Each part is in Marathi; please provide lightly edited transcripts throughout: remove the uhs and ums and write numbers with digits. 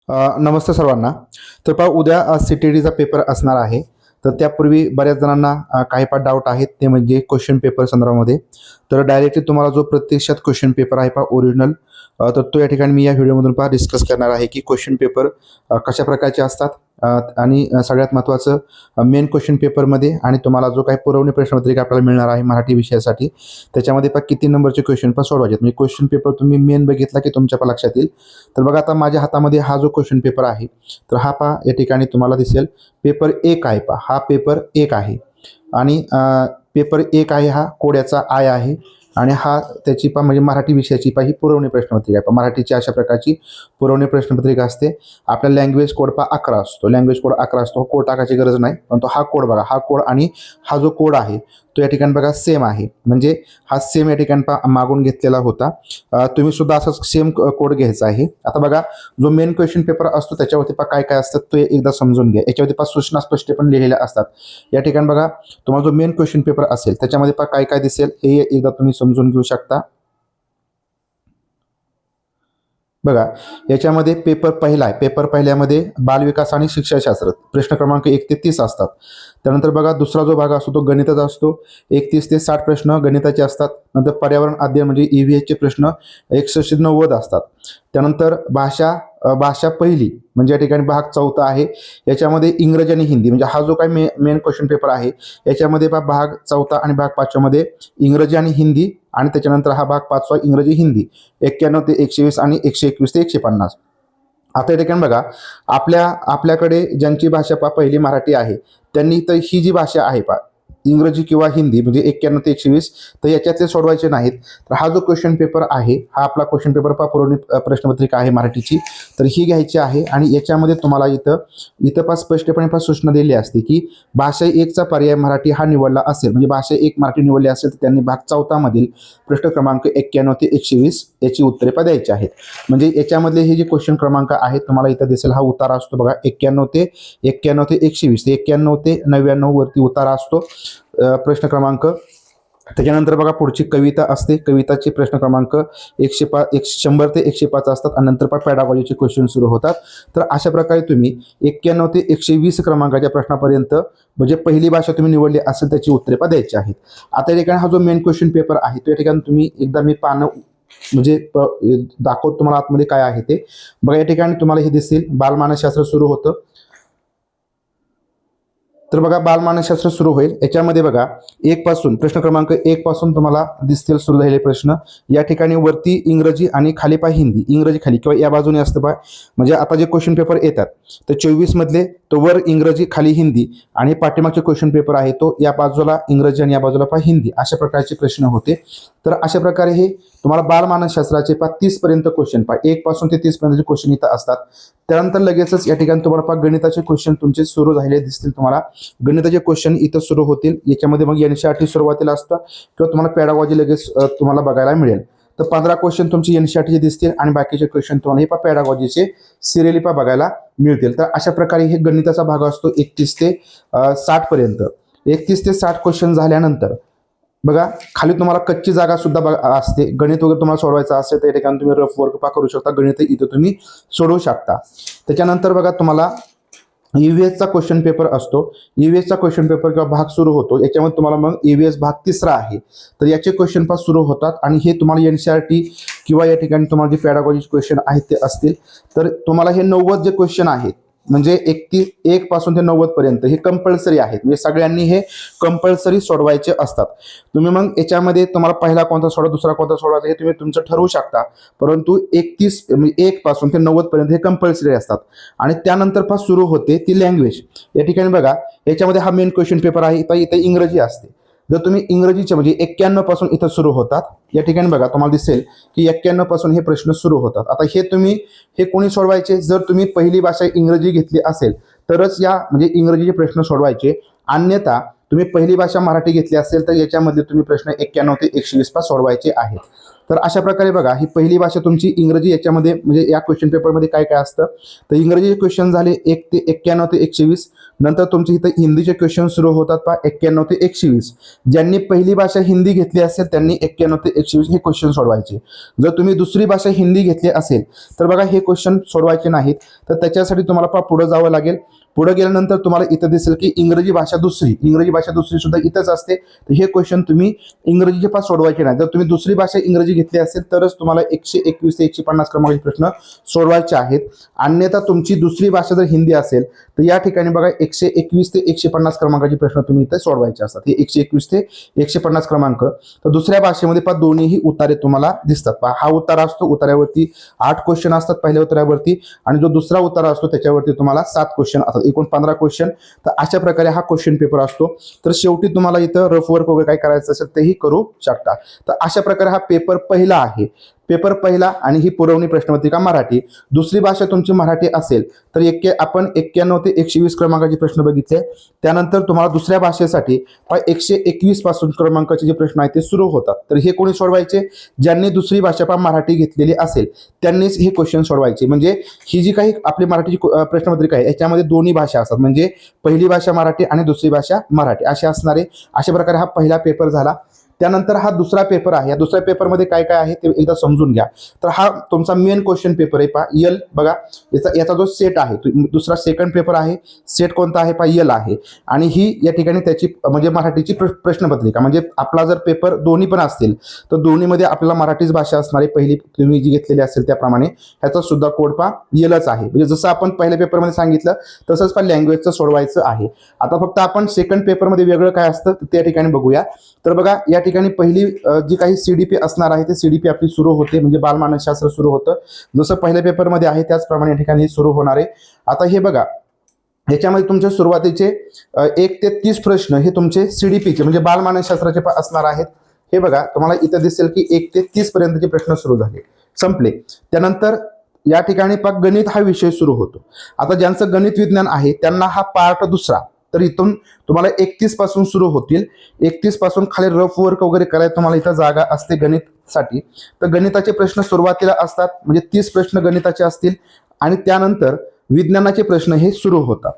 नमस्ते सर्वांना. तर पहा उद्या CTETचा पेपर असणार आहे. तर त्यापूर्वी बऱ्याच जणांना काही पाठ डाऊट आहेत ते म्हणजे क्वेश्चन पेपर संदर्भामध्ये. तर डायरेक्टली तुम्हाला जो प्रत्यक्षात क्वेश्चन पेपर आहे पहा ओरिजिनल, तर तो या ठिकाणी मी या व्हिडिओमधून पहा डिस्कस करणार आहे की क्वेश्चन पेपर कशा प्रकारचे असतात, आणि सगळ्यात महत्त्वाचं मेन क्वेश्चन पेपरमध्ये आणि तुम्हाला जो काही पुरवणी प्रश्नपत्रिका आपल्याला मिळणार आहे मराठी विषयासाठी, त्याच्यामध्ये पहा किती नंबरचे क्वेश्चन पहा सोडवायचे आहेत. म्हणजे क्वेश्चन पेपर तुम्ही मेन बघितला की तुमच्या पहा लक्षात येईल. तर बघा आता माझ्या हातामध्ये हा जो क्वेश्चन पेपर आहे, तर हा पहा या ठिकाणी तुम्हाला दिसेल पेपर 1 आहे. पहा हा पेपर 1 आहे आणि पेपर 1 आहे, हा कोड्याचा आय आहे आणि हा त्याची पहा म्हणजे मराठी विषयाची पहा ही पुरवणी प्रश्नपत्रिका आहे. मराठीची अशा प्रकारची पुरवणी प्रश्नपत्रिका असते. आपला लँग्वेज कोड पहा 11 असतो. लँग्वेज कोड 11 असतो. कोड टाकायची गरज नाही, परंतु हा कोड बघा, हा कोड आणि हा जो कोड आहे तो या ठिकाणी बघा सेम आहे. म्हणजे हा सेम या ठिकाणी पहा मागून घेतलेला होता. तुम्ही सुद्धा असाच सेम कोड घ्यायचा आहे. आता बघा जो मेन क्वेश्चन पेपर असतो त्याच्यावरती पहा काय काय असतं ते एकदा समजून घ्या. याच्यावरती पहा सूचना स्पष्टपणे लिहिलेल्या असतात. या ठिकाणी बघा तुम्हाला जो मेन क्वेश्चन पेपर असेल त्याच्यामध्ये पहा काय काय दिसेल हे एकदा तुम्ही समजून घेऊ शकता. बघा याच्यामध्ये पेपर पहिला आहे. पेपर पहिल्यामध्ये बालविकास आणि शिक्षणशास्त्र प्रश्न क्रमांक 1 ते 30 असतात. त्यानंतर बघा दुसरा जो भाग असतो तो गणिताचा असतो. 31 ते 60 प्रश्न गणिताचे असतात. नंतर पर्यावरण अध्ययन म्हणजे EVSचे प्रश्न 61 ते 90 असतात. त्यानंतर भाषा पहिली म्हणजे या ठिकाणी भाग 4 आहे. याच्यामध्ये इंग्रजी आणि हिंदी म्हणजे हा जो काही मेन क्वेश्चन पेपर आहे याच्यामध्ये भाग 4 आणि भाग 5 मध्ये इंग्रजी आणि हिंदी, आणि त्याच्यानंतर हा भाग 5 इंग्रजी हिंदी 91 ते 120 आणि 121 ते 150. आता या ठिकाणी बघा आपल्याकडे ज्यांची भाषा पहिली मराठी आहे त्यांनी तर ही जी भाषा आहे इंग्रजी किंवा हिंदी म्हणजे 91 ते 120 तर याच्यातले सोडवायचे नाहीत. तर हा जो क्वेश्चन पेपर आहे हा आपला क्वेश्चन पेपर पुरवणी प्रश्नपत्रिका आहे मराठीची, तर ही घ्यायची आहे. आणि याच्यामध्ये तुम्हाला इथं स्पष्टपणे सूचना दिली असते की भाषा 1चा पर्याय मराठी हा निवडला असेल, म्हणजे भाषा 1 मराठी निवडली असेल तर त्यांनी भाग 4 मधील प्रश्न क्रमांक 91 ते 120 याची उत्तरे द्यायची आहेत. म्हणजे याच्यामधले हे जे क्वेश्चन क्रमांक आहेत तुम्हाला इथं दिसेल हा उतारा असतो बघा 91 ते 120 ते 91 ते 99 वरती उतारा असतो प्रश्न क्रमांक. त्याच्यानंतर बघा पुढची कविता असते. कविताचे प्रश्न क्रमांक 100 ते 105 असतात आणि नंतर पॅडागॉजीचे क्वेश्चन सुरू होतात. तर अशा प्रकारे तुम्ही 91 ते 120 क्रमांकाच्या प्रश्नापर्यंत म्हणजे पहिली भाषा तुम्ही निवडली असेल त्याची उत्तरे द्यायची आहेत. आता या ठिकाणी हा जो मेन क्वेश्चन पेपर आहे तो या ठिकाणी तुम्ही एकदा मी पानं म्हणजे दाखवतो तुम्हाला आतमध्ये काय आहे ते बघा. या ठिकाणी तुम्हाला हे दिसेल बालमानसशास्त्र सुरू होतं. तर बघा बालमानसशास्त्र सुरू होईल. याच्यामध्ये बघा प्रश्न क्रमांक 1 पासून तुम्हाला दिसतील सुरू झालेले प्रश्न. या ठिकाणी वरती इंग्रजी आणि खाली हिंदी, इंग्रजी खाली किंवा या बाजूने असतं म्हणजे आता जे क्वेश्चन पेपर येतात तर 24 मधले तो वर इंग्रजी खाली हिंदी, आणि पाठीमागचे क्वेश्चन पेपर आहे तो या बाजूला इंग्रजी आणि या बाजूला हिंदी अशा प्रकारचे प्रश्न होते. तर अशा प्रकारे हे तुम्हाला बालमानसशास्त्राचे 30 पर्यंत क्वेश्चन 1 पासून ते 30 पर्यंतचे क्वेश्चन इथं असतात. त्यानंतर लगेचच या ठिकाणी तुम्हाला गणिताचे क्वेश्चन तुमचे सुरू झालेले दिसतील. तुम्हाला गणिताचे क्वेश्चन इथं सुरू होतील. याच्यामध्ये मग NCERT सुरुवातीला असतं किंवा तुम्हाला पॅडागॉजी लगेच तुम्हाला बघायला मिळेल. तर 15 क्वेश्चन तुमचे NCERTचे दिसतील आणि बाकीचे क्वेश्चन तुम्हाला हे पॅडागॉजीचे सिरियली बघायला मिळतील. तर अशा प्रकारे हे गणिताचा भाग असतो 31 ते 60 पर्यंत. 31 ते 60 क्वेश्चन झाल्यानंतर बघा खाली तुम्हाला कच्ची जागा सुद्धा असते. गणित वगैरे तुम्हाला सोडवायचं असेल तर या ठिकाणी तुम्ही रफ वर्क करू शकता. गणित इथं तुम्ही सोडवू शकता. त्याच्यानंतर बघा तुम्हाला EVSचा क्वेश्चन पेपर असतो. EVSचा क्वेश्चन पेपर किंवा भाग सुरू होतो. याच्यामध्ये तुम्हाला मग EVS भाग 3रा आहे. तर याचे क्वेश्चन सुरू होतात आणि हे तुम्हाला NCERT किंवा या ठिकाणी तुम्हाला जे पॅडागॉजी क्वेश्चन आहेत ते असतील. तर तुम्हाला हे 90 जे क्वेश्चन आहेत म्हणजे 1 पासून ते 90 पर्यंत हे कंपल्सरी आहेत. म्हणजे सगळ्यांनी हे कंपल्सरी सोडवायचे असतात. तुम्ही मग याच्यामध्ये तुम्हाला पहिला कोणता सोडवा दुसरा कोणता सोडवायचा हे तुम्ही तुमचं ठरवू शकता, परंतु 1 पासून ते 90 पर्यंत हे कंपल्सरी असतात. आणि त्यानंतर सुरू होते ती लँग्वेज. या ठिकाणी बघा याच्यामध्ये हा मेन क्वेश्चन पेपर आहे. इथे इंग्रजी असते. जर तुम्ही इंग्रजीचे म्हणजे 91 पासून इथं सुरू होतात. या ठिकाणी बघा तुम्हाला दिसेल की 91 पासून हे प्रश्न सुरू होतात. आता हे कोणी सोडवायचे, जर तुम्ही पहिली भाषा इंग्रजी घेतली असेल तरच या म्हणजे इंग्रजीचे प्रश्न सोडवायचे. अन्यथा तुम्ही पहिली भाषा मराठी घेतली असेल तर याच्यामध्ये तुम्ही प्रश्न 91 ते 120 सोडवायचे आहेत. तर अशा प्रकारे बघा, ही पहिली भाषा तुमची इंग्रजी, याच्यामध्ये म्हणजे या क्वेश्चन पेपरमध्ये काय काय असतं, तर इंग्रजीचे क्वेश्चन झाले 1 ते 91 ते 120. नंतर तुमचे इथं हिंदीचे क्वेश्चन सुरू होतात पहा 91 ते 120. ज्यांनी पहिली भाषा हिंदी घेतली असेल त्यांनी 91 ते 120 हे क्वेश्चन सोडवायचे. जर तुम्ही दुसरी भाषा हिंदी घेतली असेल तर बघा हे क्वेश्चन सोडवायचे नाहीत. तर त्याच्यासाठी तुम्हाला पहा पुढे जावं लागेल. पुढे गेल्यानंतर तुम्हाला इथं दिसेल की इंग्रजी भाषा दुसरी सुद्धा इथंच असते. तर हे क्वेश्चन तुम्ही इंग्रजीचे पास सोडवायचे नाही. जर तुम्ही दुसरी भाषा इंग्रजी घेतली असेल तरच तुम्हाला 121 ते 150 क्रमांकाचे प्रश्न सोडवायचे आहेत. अन्यथा तुमची दुसरी भाषा जर हिंदी असेल तर या ठिकाणी बघा 121 ते 150 क्रमांकाचे प्रश्न तुम्ही इथे सोडवायचे असतात. हे 121 ते 150 क्रमांक. तर दुसऱ्या भाषेमध्ये पहा दोन्हीही उतारे तुम्हाला दिसतात. पहा हा उतारा असतो, उतार्यावरती 8 क्वेश्चन असतात पहिल्या उतार्यावरती, आणि जो दुसरा उतारा असतो त्याच्यावरती तुम्हाला 7 क्वेश्चन असतात, एकूण 15 क्वेश्चन. तर अशा प्रकारे हा क्वेश्चन पेपर असतो. तर शेवटी तुम्हाला इथं रफ वर्क वगैरे काय करायचं असेल तेही करू शकता. तर अशा प्रकारे हा पेपर पहिला आहे. पेपर पहिला आणि ही पुरवणी प्रश्नपत्रिका मराठी. दुसरी भाषा तुमची मराठी असेल तर आपण 91 ते 120 क्रमांकाचे प्रश्न बघितले. त्यानंतर तुम्हाला दुसऱ्या भाषेसाठी 121 पासून क्रमांकाचे जे प्रश्न आहेत ते सुरू होतात. तर हे कोणी सोडवायचे, ज्यांनी दुसरी भाषा मराठी घेतलेली असेल त्यांनीच हे क्वेश्चन सोडवायचे. म्हणजे ही जी काही आपली मराठीची प्रश्नपत्रिका आहे याच्यामध्ये दोन्ही भाषा असतात, म्हणजे पहिली भाषा मराठी आणि दुसरी भाषा मराठी असे असणारे. अशा प्रकारे हा पहिला पेपर झाला. त्यानंतर हा दुसरा पेपर आहे. या दुसऱ्या पेपरमध्ये काय काय आहे ते एकदा समजून घ्या. तर हा तुमचा मेन क्वेश्चन पेपर आहे. पहा यल बघा, याचा जो सेट आहे दुसरा सेकंड पेपर आहे. सेट कोणता आहे? पहा यल आहे. आणि ही या ठिकाणी त्याची म्हणजे मराठीची प्रश्नपत्रिका. म्हणजे आपला जर पेपर दोन्ही पण असतील तर दोन्हीमध्ये आपल्याला मराठीच भाषा असणारी पहिली तुम्ही जी घेतलेली असेल त्याप्रमाणे ह्याचा सुद्धा कोड पहा यलच आहे. म्हणजे जसं आपण पहिल्या पेपरमध्ये सांगितलं तसंच पहा लँग्वेजचं सोडवायचं आहे. आता फक्त आपण सेकंड पेपरमध्ये वेगळं काय असतं त्या ठिकाणी बघूया. तर बघा या ठिकाणी पहिली जी काही CDP असणार आहे ते CDP आपली सुरू होते, म्हणजे बालमानसशास्त्र सुरू होतं. जसं पहिल्या पेपरमध्ये आहे त्याचप्रमाणे या ठिकाणी सुरू होणार आहे. आता हे बघा, ह्याच्यामध्ये तुमचे सुरुवातीचे 1 ते 30 प्रश्न हे तुमचे CDPचे म्हणजे बालमानसशास्त्राचे असणार आहेत. हे बघा तुम्हाला इथं दिसेल की 1 ते 30 पर्यंतचे प्रश्न सुरू झाले, संपले. त्यानंतर या ठिकाणी गणित हा विषय सुरू होतो. आता ज्यांचं गणित विज्ञान आहे त्यांना हा पार्ट दुसरा. तर इथून तुम्हाला 31 पासून सुरू होतील. 31 पासून खाली रफ वर्क वगैरे करायला तुम्हाला इथं जागा असते गणितसाठी. तर गणिताचे प्रश्न सुरुवातीला असतात, म्हणजे 30 प्रश्न गणिताचे असतील. आणि त्यानंतर विज्ञानाचे प्रश्न हे सुरू होतात.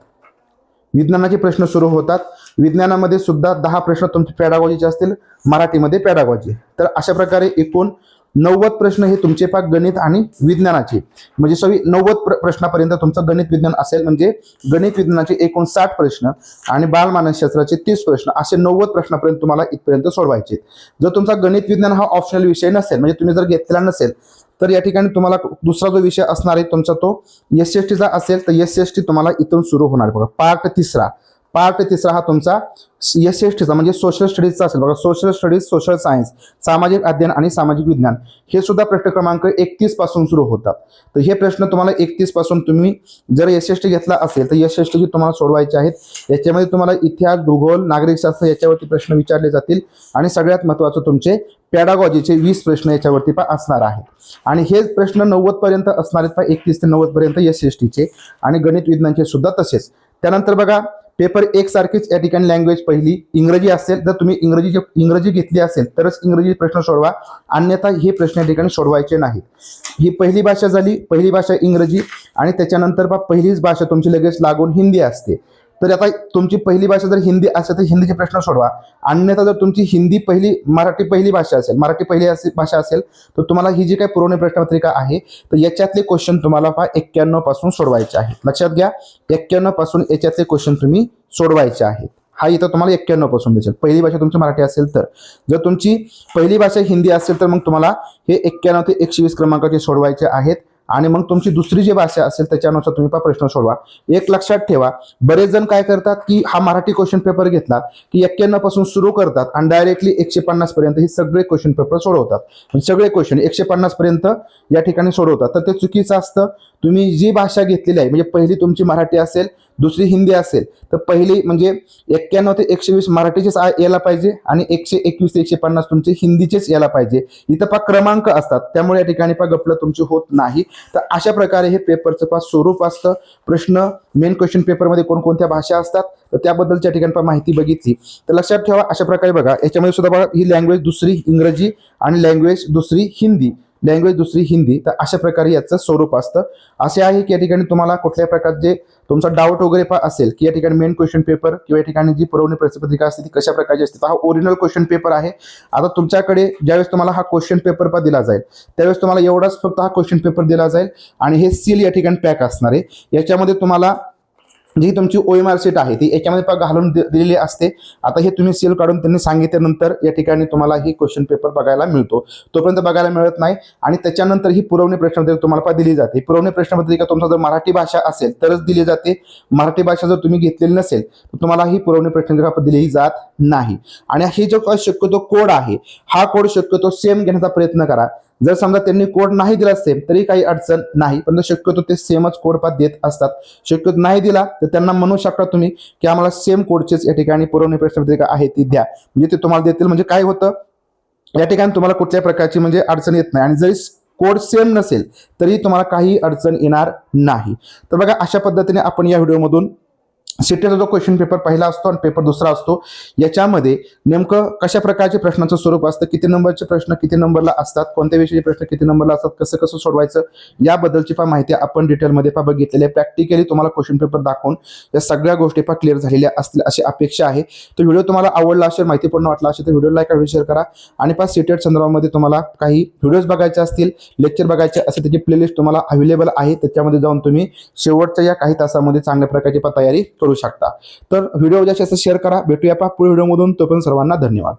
विज्ञानामध्ये सुद्धा 10 प्रश्न तुमचे पॅडागॉजीचे असतील, मराठीमध्ये पॅडागॉजी. तर अशा प्रकारे एकूण 90 प्रश्न हे तुमचे गणित आणि विज्ञानाचे, म्हणजे 90 प्रश्नापर्यंत तुमचं गणित विज्ञान असेल. म्हणजे गणित विज्ञानाचे एकूण 60 प्रश्न आणि बालमानसशास्त्राचे 30 प्रश्न असे 90 प्रश्नापर्यंत तुम्हाला इथपर्यंत सोडवायचे. जर तुमचा गणित विज्ञान हा ऑप्शनल विषय नसेल, म्हणजे तुम्ही जर घेतलेला नसेल तर या ठिकाणी तुम्हाला दुसरा जो विषय असणार आहे तुमचा तो SSTचा असेल तर SST तुम्हाला इथून सुरू होणार. बघा पार्ट तिसरा हा तुमचा SSTचा म्हणजे सोशल स्टडीजचा असेल. बघा सोशल स्टडीज, सोशल सायन्स, सामाजिक अध्ययन आणि सामाजिक विज्ञान हे सुद्धा प्रश्न क्रमांक 31 पासून सुरू होतात. तर हे प्रश्न तुम्हाला 31 पासून तुम्ही जर SST घेतला असेल तर SSTची तुम्हाला सोडवायचे आहेत. याच्यामध्ये तुम्हाला इतिहास, भूगोल, नागरिकशास्त्र याच्यावरती प्रश्न विचारले जातील. आणि सगळ्यात महत्त्वाचं तुमचे पॅडागॉजीचे 20 प्रश्न याच्यावरती असणार आहेत. आणि हे प्रश्न 90 पर्यंत असणार आहेत, 31 ते 90 पर्यंत SSTचे. आणि गणित विज्ञानचे सुद्धा तसेच. त्यानंतर बघा पेपर 1 सारखीच या ठिकाणी लँग्वेज पहिली इंग्रजी असेल. जर तुम्ही इंग्रजी घेतली असेल तरच इंग्रजी प्रश्न सोडवा, अन्यथा हे प्रश्न या ठिकाणी सोडवायचे नाहीत. ही पहिली भाषा झाली, पहिली भाषा इंग्रजी. आणि त्याच्यानंतर पहिलीच भाषा तुमची लगेच लागून हिंदी असते. तर आता तुमची पहिली भाषा जर हिंदी असेल तर हिंदीचे प्रश्न सोडवा, अन्यथा जर तुमची मराठी पहिली भाषा असेल तर तुम्हाला ही जी काही पुरवणी प्रश्नपत्रिका आहे तर याच्यातले क्वेश्चन तुम्हाला 91 पासून सोडवायचे आहेत. लक्षात घ्या, 91 पासून याच्यातले क्वेश्चन तुम्ही सोडवायचे आहेत. हा इथं तुम्हाला 91 पासून दिसेल. पहिली भाषा तुमची मराठी असेल तर. जर तुमची पहिली भाषा हिंदी असेल तर मग तुम्हाला हे 91 ते 120 क्रमांकाचे सोडवायचे आहेत. आणि मग तुमची दुसरी जी भाषा असेल त्याच्यानुसार तुम्ही प्रश्न सोडवा. एक लक्षात ठेवा, बरेच जण काय करतात की हा मराठी क्वेश्चन पेपर घेतला की 91 पासून सुरू करतात आणि डायरेक्टली 150 पर्यंत हे सगळे क्वेश्चन पेपर सोडवतात. सगळे क्वेश्चन 150 पर्यंत या ठिकाणी सोडवतात. तर ते चुकीचं असतं. तुम्ही जी भाषा घेतलेली आहे, म्हणजे पहिली तुमची मराठी असेल, दुसरी हिंदी असेल तर पहिली म्हणजे 91 ते 120 मराठीचेच यायला पाहिजे आणि 121 ते 150 तुमचे हिंदीचेच यायला पाहिजे. इथं क्रमांक असतात, त्यामुळे या ठिकाणी गफलत तुमची होत नाही. तर अशा प्रकारे हे पेपरचं स्वरूप असतं. प्रश्न मेन क्वेश्चन पेपरमध्ये कोणकोणत्या भाषा असतात तर त्याबद्दलच्या ठिकाणी माहिती बघितली. तर लक्षात ठेवा अशा प्रकारे बघा, याच्यामध्ये सुद्धा बघा ही लँग्वेज दुसरी इंग्रजी आणि लँग्वेज दुसरी हिंदी, लँग्वेज दुसरी हिंदी. तर अशा प्रकारे याचं स्वरूप असतं. असे आहे की या ठिकाणी तुम्हाला कुठल्या प्रकारचे तुमचा डाऊट वगैरे असेल की या ठिकाणी मेन क्वेश्चन पेपर किंवा या ठिकाणी जी पुरवणी प्रश्नपत्रिका असते ती कशा प्रकारची असते. हा ओरिजिनल क्वेश्चन पेपर आहे. आता तुमच्याकडे ज्यावेळेस तुम्हाला हा क्वेश्चन पेपर दिला जाईल त्यावेळेस तुम्हाला एवढाच फक्त हा क्वेश्चन पेपर दिला जाईल आणि हे सील या ठिकाणी पॅक असणार आहे. याच्यामध्ये तुम्हाला जी तुमची OMR शीट आहे ती याच्यामध्ये घालून दिलेली असते. आता हे तुम्ही सील काढून त्यांनी सांगितल्यानंतर या ठिकाणी तुम्हाला ही क्वेश्चन पेपर बघायला मिळतो. तोपर्यंत बघायला मिळत नाही. आणि त्याच्यानंतर ही पुरवणी प्रश्नपत्रिका तुम्हाला दिली जाते. पुरवणी प्रश्नपत्रिका तुमचा जर मराठी भाषा असेल तरच दिली जाते. मराठी भाषा जर तुम्ही घेतलेली नसेल तर तुम्हाला ही पुरवणी प्रश्नपत्रिका दिली जात नाही. आणि हे जो शक्यतो कोड आहे हा कोड शक्यतो सेम घेण्याचा प्रयत्न करा. जर समजा त्यांनी कोड नाही दिला सेम तरी काही अडचण नाही, पण शक्यतो ते सेमच कोड देत असतात. शक्यतो नाही दिला तर त्यांना म्हणू शकता तुम्ही की आम्हाला सेम कोडचेच या ठिकाणी पुरवणी प्रश्नपत्रिका आहे ती द्या, म्हणजे ते तुम्हाला देतील. म्हणजे काय होतं या ठिकाणी तुम्हाला कुठल्याही प्रकारची म्हणजे अडचण येत नाही. आणि जरी कोड सेम नसेल तरी तुम्हाला काही अडचण येणार नाही. तर बघा अशा पद्धतीने आपण या व्हिडिओमधून सीटेचा जो क्वेश्चन पेपर पहिला असतो आणि पेपर दुसरा असतो याच्यामध्ये नेमकं कशा प्रकारचे प्रश्नाचं स्वरूप असतं, किती नंबरचे प्रश्न किती नंबरला असतात, कोणत्या विषयाचे प्रश्न किती नंबरला असतात, कसं कसं सोडवायचं याबद्दलची माहिती आपण डिटेलमध्ये बघितलेली आहे. प्रॅक्टिकली तुम्हाला क्वेश्चन पेपर दाखवून या सगळ्या गोष्टी क्लिअर झालेल्या असतील अशी अपेक्षा आहे. तो व्हिडिओ तुम्हाला आवडला असेल, माहितीपूर्ण वाटला असेल तर व्हिडिओ लाईक आणि शेअर करा. आणि सीटेट संदर्भामध्ये तुम्हाला काही व्हिडिओज बघायचे असतील, लेक्चर बघायचे असेल त्याची प्लेलिस्ट तुम्हाला अवेलेबल आहे. त्याच्यामध्ये जाऊन तुम्ही शेवटच्या या काही तासामध्ये चांगल्या प्रकारची तयारी करू शकता. तर व्हिडिओ जास्तीत जास्त शेअर करा. भेटूया पुढील व्हिडिओमधून. तोपर्यंत सर्वांना धन्यवाद.